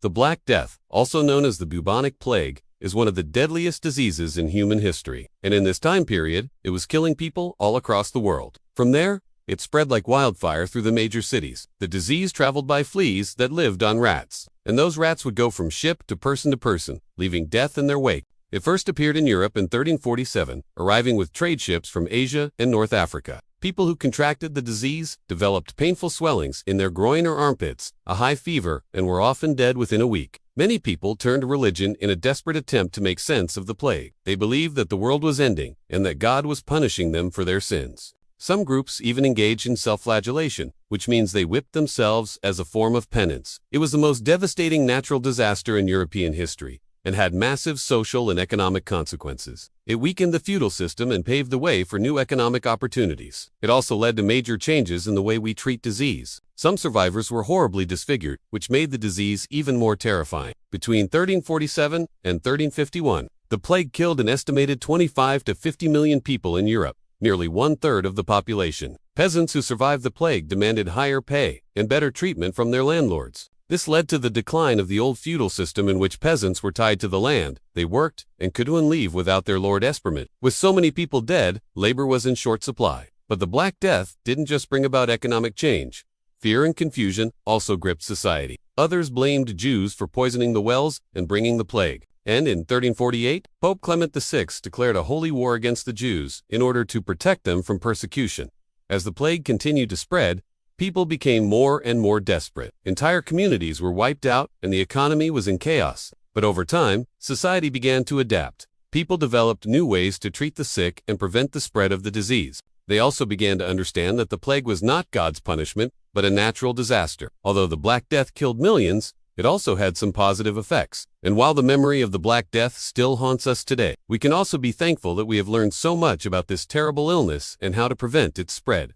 The Black Death, also known as the bubonic plague, is one of the deadliest diseases in human history, and in this time period, it was killing people all across the world. From there, it spread like wildfire through the major cities. The disease traveled by fleas that lived on rats, and those rats would go from ship to person, leaving death in their wake. It first appeared in Europe in 1347, arriving with trade ships from Asia and North Africa. People who contracted the disease developed painful swellings in their groin or armpits, a high fever, and were often dead within a week. Many people turned to religion in a desperate attempt to make sense of the plague. They believed that the world was ending and that God was punishing them for their sins. Some groups even engaged in self-flagellation, which means they whipped themselves as a form of penance. It was the most devastating natural disaster in European history and had massive social and economic consequences. It weakened the feudal system and paved the way for new economic opportunities. It also led to major changes in the way we treat disease. Some survivors were horribly disfigured, which made the disease even more terrifying. Between 1347 and 1351, the plague killed an estimated 25 to 50 million people in Europe, nearly one-third of the population. Peasants who survived the plague demanded higher pay and better treatment from their landlords. This led to the decline of the old feudal system in which peasants were tied to the land they worked and couldn't leave without their lord esprement. With so many people dead, labor was in short supply. But the Black Death didn't just bring about economic change. Fear and confusion also gripped society. Others blamed Jews for poisoning the wells and bringing the plague. And in 1348, Pope Clement VI declared a holy war against the Jews in order to protect them from persecution. As the plague continued to spread, people became more and more desperate. Entire communities were wiped out and the economy was in chaos. But over time, society began to adapt. People developed new ways to treat the sick and prevent the spread of the disease. They also began to understand that the plague was not God's punishment, but a natural disaster. Although the Black Death killed millions, it also had some positive effects. And while the memory of the Black Death still haunts us today, we can also be thankful that we have learned so much about this terrible illness and how to prevent its spread.